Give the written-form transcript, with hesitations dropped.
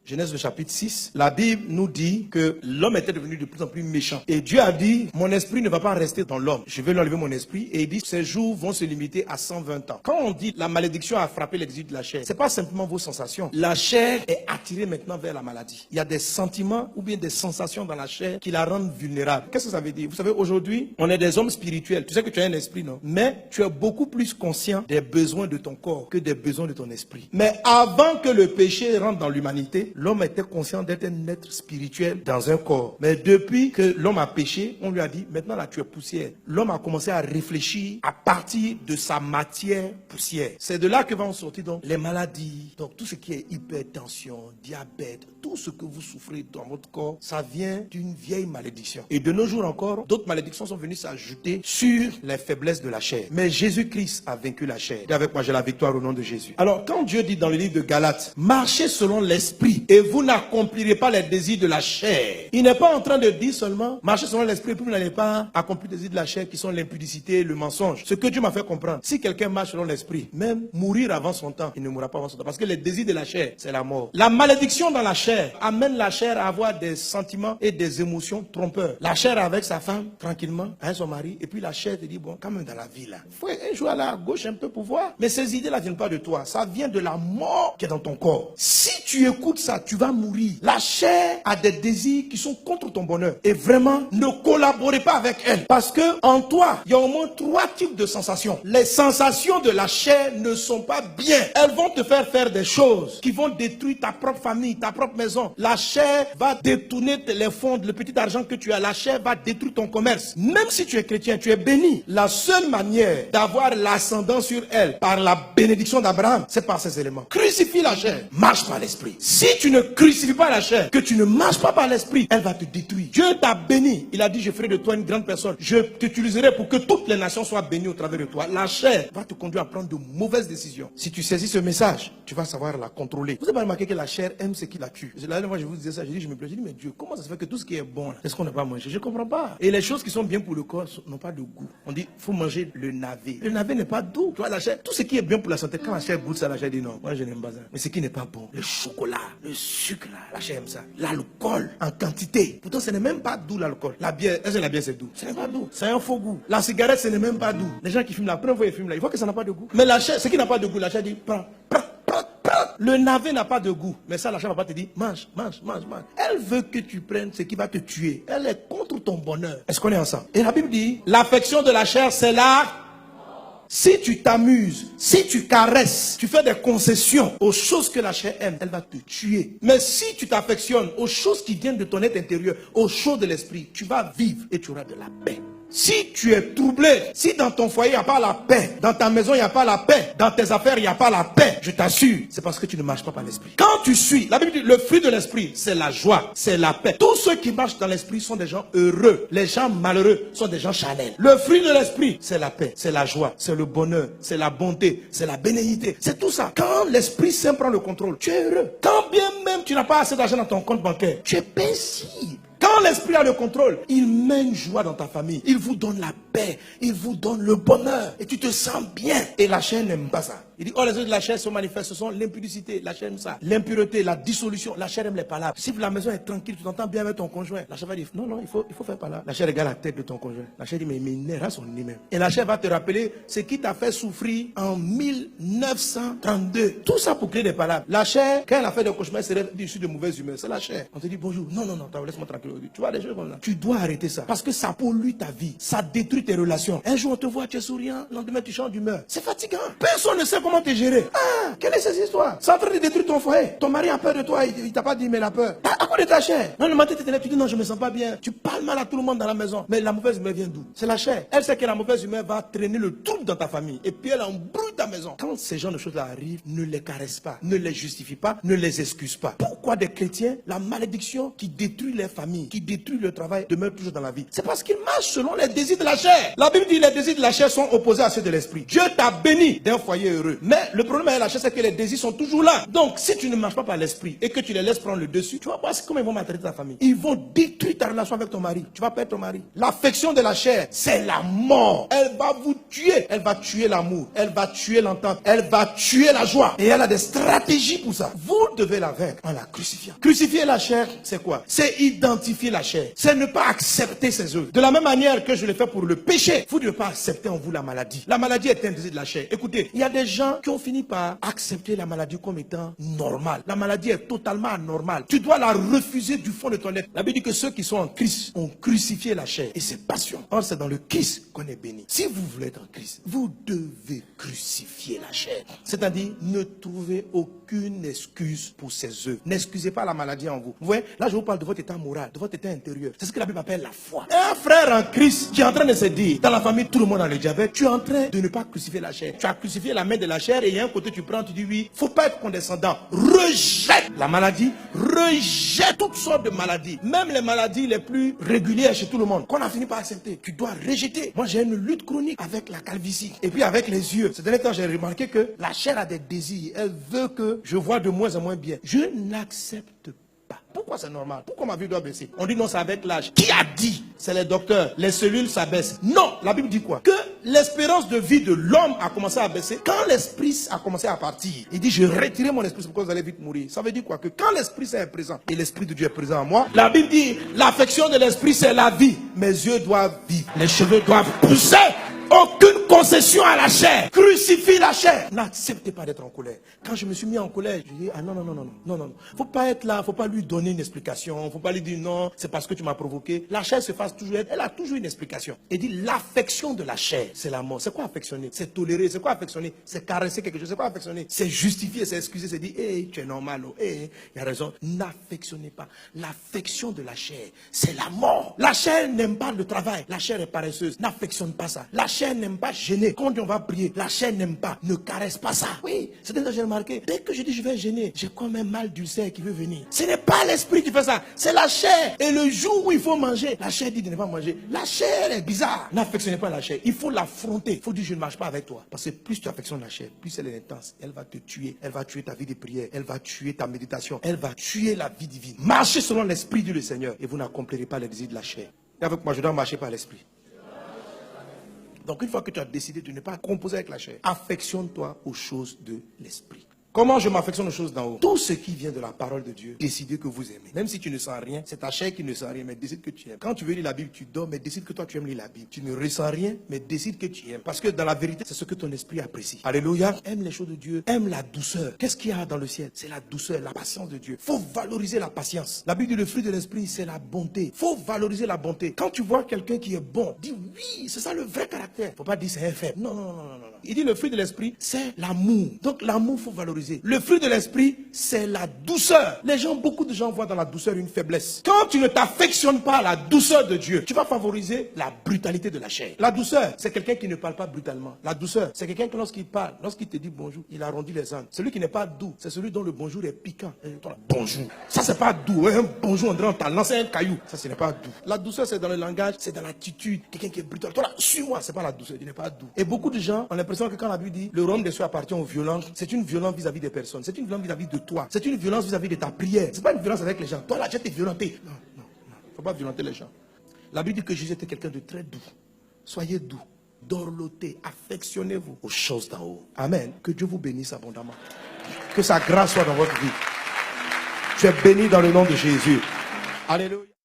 Genèse le chapitre 6, la Bible nous dit que l'homme était devenu de plus en plus méchant. Et Dieu a dit, mon esprit ne va pas rester dans l'homme. Je vais lui enlever mon esprit. Et il dit, ses jours vont se limiter à 120 ans. Quand on dit la malédiction a frappé l'exil de la chair, c'est pas simplement vos sensations. La chair est attirée maintenant vers la maladie. Il y a des sentiments ou bien des sensations dans la chair qui la rendent vulnérable. Qu'est-ce que ça veut dire? Vous savez, aujourd'hui, on est des hommes spirituels. Tu sais que tu as un esprit, non? Mais tu es beaucoup plus conscient des besoins de ton corps que des besoins de ton esprit. Mais avant que le péché rentre dans l'humanité, l'homme était conscient d'être un être spirituel dans un corps. Mais depuis que l'homme a péché, on lui a dit, maintenant là tu es poussière. L'homme a commencé à réfléchir à partir de sa matière poussière. C'est de là que vont sortir donc les maladies, donc tout ce qui est hypertension, diabète, tout ce que vous souffrez dans votre corps, ça vient d'une vieille malédiction. Et de nos jours encore, d'autres malédictions sont venues s'ajouter sur les faiblesses de la chair. Mais Jésus-Christ a vaincu la chair. Et avec moi, j'ai la victoire au nom de Jésus. Alors, quand Dieu dit dans le livre de Galates, marchez selon l'esprit et vous n'accomplirez pas les désirs de la chair. Il n'est pas en train de dire seulement, marchez selon l'esprit et puis vous n'allez pas accomplir les désirs de la chair qui sont l'impudicité, le mensonge. Ce que Dieu m'a fait comprendre, si quelqu'un marche selon l'esprit, même mourir avant son temps, il ne mourra pas avant son temps. Parce que les désirs de la chair, c'est la mort. La malédiction dans la chair amène la chair à avoir des sentiments et des émotions trompeurs. La chair avec sa femme, tranquillement, avec son mari, et puis la chair te dit, bon, quand même dans la vie là, il faut un jour aller à gauche un peu pour voir. Mais ces idées-là ne viennent pas de toi, ça vient de la mort qui est dans ton corps. Si tu écoutes ça, tu vas mourir. La chair a des désirs qui sont contre ton bonheur. Et vraiment, ne collaborez pas avec elle. Parce que en toi, il y a au moins 3 types de sensations. Les sensations de la chair ne sont pas bien. Elles vont te faire faire des choses qui vont détruire ta propre famille, ta propre maison. La chair va détourner les fonds, le petit argent que tu as. La chair va détruire ton commerce. Même si tu es chrétien, tu es béni. La seule manière d'avoir l'ascendant sur elle par la bénédiction d'Abraham, c'est par ces éléments. Crucifie la chair, marche par l'esprit. Si tu ne crucifies pas la chair, que tu ne marches pas par l'esprit, elle va te détruire. Dieu t'a béni. Il a dit, je ferai de toi une grande personne. Je t'utiliserai pour que toutes les nations soient bénies au travers de toi. La chair va te conduire à prendre de mauvaises décisions. Si tu saisis ce message, tu vas savoir la contrôler. Vous avez remarqué que la chair aime ce qui la tue. La dernière fois, je vous disais ça, je me plais, mais Dieu, comment ça se fait que tout ce qui est bon, est-ce qu'on n'a pas mangé? Je ne comprends pas. Et les choses qui sont bien pour le corps n'ont pas de goût. On dit, il faut manger le navet. Le navet n'est pas doux. Tu vois, la chair, tout ce qui est bien pour la santé, quand la chair goûte ça, la chair dit non, moi je n'aime pas ça. Mais ce qui n'est pas bon, le chocolat, le sucre, là, la chair aime ça. L'alcool, en quantité. Pourtant, ce n'est même pas doux l'alcool. La bière, est-ce que la bière c'est doux? Ce n'est pas doux. C'est un faux goût. La cigarette, ce n'est même pas doux. Les gens qui fument la première fois, ils fument là. Il faut que ça n'a pas de goût. Mais la chair, ce qui n'a pas de goût, la chair dit, prends. Le navet n'a pas de goût. Mais ça, la chair va pas te dire, mange. Elle veut que tu prennes ce qui va te tuer. Elle est contre ton bonheur. Est-ce qu'on est ensemble? Et la Bible dit, l'affection de la chair, c'est là. Si tu t'amuses, si tu caresses, tu fais des concessions aux choses que la chair aime, elle va te tuer. Mais si tu t'affectionnes aux choses qui viennent de ton être intérieur, aux choses de l'esprit, tu vas vivre et tu auras de la paix. Si tu es troublé, si dans ton foyer il n'y a pas la paix, dans ta maison il n'y a pas la paix, dans tes affaires il n'y a pas la paix, je t'assure, c'est parce que tu ne marches pas par l'esprit. Quand tu suis, la Bible dit, le fruit de l'esprit, c'est la joie, c'est la paix. Tous ceux qui marchent dans l'esprit sont des gens heureux. Les gens malheureux sont des gens charnels. Le fruit de l'esprit, c'est la paix, c'est la joie, c'est le bonheur, c'est la bonté, c'est la bénédiction. C'est tout ça. Quand l'Esprit Saint prend le contrôle, tu es heureux. Quand bien même tu n'as pas assez d'argent dans ton compte bancaire, tu es paisible. Quand l'esprit a le contrôle, il mène joie dans ta famille. Il vous donne la paix. Il vous donne le bonheur. Et tu te sens bien. Et la chair n'aime pas ça. Il dit, oh, les œuvres de la chair sont manifestes. Ce sont l'impudicité. La chair aime ça. L'impureté, la dissolution. La chair aime les palabres. Si la maison est tranquille, tu t'entends bien avec ton conjoint. La chair va dire, non, il faut faire par là. La chair regarde la tête de ton conjoint. La chair dit, mais il n'ira son nez même. Et la chair va te rappeler ce qui t'a fait souffrir en 1932. Tout ça pour créer des palabres. La chair, quand elle a fait des cauchemars, elle serait issue de mauvaise humeur. C'est la chair. On te dit, bonjour. Non, laisse-moi tranquille. Tu vois des choses comme ça. Tu dois arrêter ça. Parce que ça pollue ta vie. Ça détruit tes relations. Un jour, on te voit, tu es souriant. Le lendemain, tu changes d'humeur. C'est fatigant. Personne ne sait comment te gérer. Ah, quelle est cette histoire? C'est en train de détruire ton foyer. Ton mari a peur de toi. Il t'a pas dit, mais il a peur. À cause de ta chair. Non, le matin, tu te lèves, tu dis, non, je me sens pas bien. Tu parles mal à tout le monde dans la maison. Mais la mauvaise humeur vient d'où? C'est la chair. Elle sait que la mauvaise humeur va traîner le trouble dans ta famille. Et puis, elle embrouille ta maison. Quand ces genres de choses-là arrivent, ne les caresse pas. Ne les justifie pas. Ne les excuse pas. Pourquoi des chrétiens, la malédiction qui détruit les familles, qui détruit le travail, demeure toujours dans la vie? C'est parce qu'ils marchent selon les désirs de la chair. La Bible dit, les désirs de la chair sont opposés à ceux de l'esprit. Dieu t'a béni d'un foyer heureux. veut. Mais le problème avec la chair, c'est que les désirs sont toujours là. Donc, si tu ne marches pas par l'esprit et que tu les laisses prendre le dessus, tu vas voir comment ils vont maltraiter ta famille. Ils vont détruire ta relation avec ton mari. Tu vas perdre ton mari. L'affection de la chair, c'est la mort. Elle va vous tuer. Elle va tuer l'amour. Elle va tuer l'entente. Elle va tuer la joie. Et elle a des stratégies pour ça. Vous devez la vaincre en la crucifiant. Crucifier la chair, c'est quoi? C'est identifier la chair. C'est ne pas accepter ses œuvres. De la même manière que je l'ai fait pour le péché, vous ne devez pas accepter en vous la maladie. La maladie est un désir de la chair. Écoutez, il y a des gens qui ont fini par accepter la maladie comme étant normale. La maladie est totalement anormale. Tu dois la refuser du fond de ton être. La Bible dit que ceux qui sont en Christ ont crucifié la chair et ses passions. Or, c'est dans le Christ qu'on est béni. Si vous voulez être en Christ, vous devez crucifier la chair. C'est-à-dire, ne trouvez aucune excuse pour ses œuvres. N'excusez pas la maladie en vous. Vous voyez, là, je vous parle de votre état moral, de votre état intérieur. C'est ce que la Bible appelle la foi. Un frère en Christ qui est en train de se dire, dans la famille, tout le monde a le diabète, tu es en train de ne pas crucifier la chair. Tu as crucifié la main de la chair et il y a un côté, tu prends, tu dis oui, faut pas être condescendant. Rejette la maladie, rejette toutes sortes de maladies. Même les maladies les plus régulières chez tout le monde, qu'on a fini par accepter. Tu dois rejeter. Moi, j'ai une lutte chronique avec la calvitie. Et puis avec les yeux. Ces derniers temps, j'ai remarqué que la chair a des désirs. Elle veut que je vois de moins en moins bien. Je n'accepte pas. Pourquoi c'est normal? Pourquoi ma vie doit baisser? On dit non, c'est avec l'âge. Qui a dit? C'est les docteurs. Les cellules s'abaissent. Non, la Bible dit quoi? Que l'espérance de vie de l'homme a commencé à baisser quand l'esprit a commencé à partir. Il dit, je retirerai mon esprit, c'est pourquoi vous allez vite mourir. Ça veut dire quoi? Que quand l'esprit est présent et l'esprit de Dieu est présent en moi, la Bible dit, l'affection de l'esprit c'est la vie. Mes yeux doivent vivre. Les cheveux doivent pousser. Aucune concession à la chair. Crucifie la chair. N'acceptez pas d'être en colère. Quand je me suis mis en colère, je dis, ah non, non, non, non, non, non. Faut pas être là, faut pas lui donner une explication. Faut pas lui dire non, c'est parce que tu m'as provoqué. La chair se fasse toujours, elle a toujours une explication. Et dit, l'affection de la chair, c'est la mort. C'est quoi affectionner? C'est tolérer. C'est quoi affectionner? C'est caresser quelque chose. C'est quoi affectionner? C'est justifier, c'est excuser, c'est dire, hé, tu es normal, oh, hé, il y a raison. N'affectionnez pas. L'affection de la chair, c'est la mort. La chair n'aime pas le travail. La chair est paresseuse. N'affectionne pas ça. La chair n'aime pas gêner. Quand on va prier, la chair n'aime pas. Ne caresse pas ça. Oui, c'est ça que j'ai remarqué. Dès que je dis je vais gêner, j'ai comme un mal d'ulcère qui veut venir. Ce n'est pas l'esprit qui fait ça, c'est la chair. Et le jour où il faut manger, la chair dit de ne pas manger. La chair est bizarre. N'affectionnez pas la chair. Il faut l'affronter. Il faut dire je ne marche pas avec toi. Parce que plus tu affectionnes la chair, plus elle est intense. Elle va te tuer. Elle va tuer ta vie de prière. Elle va tuer ta méditation. Elle va tuer la vie divine. Marchez selon l'esprit du Seigneur et vous n'accomplirez pas les désirs de la chair. Et avec moi, je dois marcher par l'esprit. Donc une fois que tu as décidé de ne pas composer avec la chair, affectionne-toi aux choses de l'esprit. Comment je m'affectionne aux choses d'en haut? Tout ce qui vient de la parole de Dieu, décidez que vous aimez. Même si tu ne sens rien, c'est ta chair qui ne sent rien, mais décide que tu aimes. Quand tu veux lire la Bible, tu dors, mais décide que toi tu aimes lire la Bible. Tu ne ressens rien, mais décide que tu aimes. Parce que dans la vérité, c'est ce que ton esprit apprécie. Alléluia. Aime les choses de Dieu, aime la douceur. Qu'est-ce qu'il y a dans le ciel? C'est la douceur, la patience de Dieu. Faut valoriser la patience. La Bible dit le fruit de l'esprit, c'est la bonté. Faut valoriser la bonté. Quand tu vois quelqu'un qui est bon, dis oui, c'est ça le vrai caractère. Faut pas dire c'est un faible. Non, non, non, non, non. Il dit le fruit de l'esprit, c'est l'amour. Donc l'amour, faut valoriser. Le fruit de l'esprit, c'est la douceur. Beaucoup de gens voient dans la douceur une faiblesse. Quand tu ne t'affectionnes pas à la douceur de Dieu, tu vas favoriser la brutalité de la chair. La douceur, c'est quelqu'un qui ne parle pas brutalement. La douceur, c'est quelqu'un qui lorsqu'il parle, lorsqu'il te dit bonjour, il arrondit les angles. Celui qui n'est pas doux, c'est celui dont le bonjour est piquant. Bonjour. Ça, c'est pas doux. Un bonjour, on dirait on t'a lancé un caillou. Ça, ce n'est pas doux. La douceur, c'est dans le langage, c'est dans l'attitude. Quelqu'un qui est brutal. Toi là, suis-moi, c'est pas la douceur, il n'est pas doux. Et beaucoup de gens ont l'impression que quand la Bible dit le royaume des cieux appartient aux violents, c'est une violence vis-à-vis des personnes. C'est une violence vis-à-vis de toi. C'est une violence vis-à-vis de ta prière. C'est pas une violence avec les gens. Toi là, tu es violenté. Non, non, non. Faut pas violenter les gens. La Bible dit que Jésus était quelqu'un de très doux. Soyez doux. Dorlotez. Affectionnez-vous aux choses d'en haut. Amen. Que Dieu vous bénisse abondamment. Que sa grâce soit dans votre vie. Tu es béni dans le nom de Jésus. Alléluia.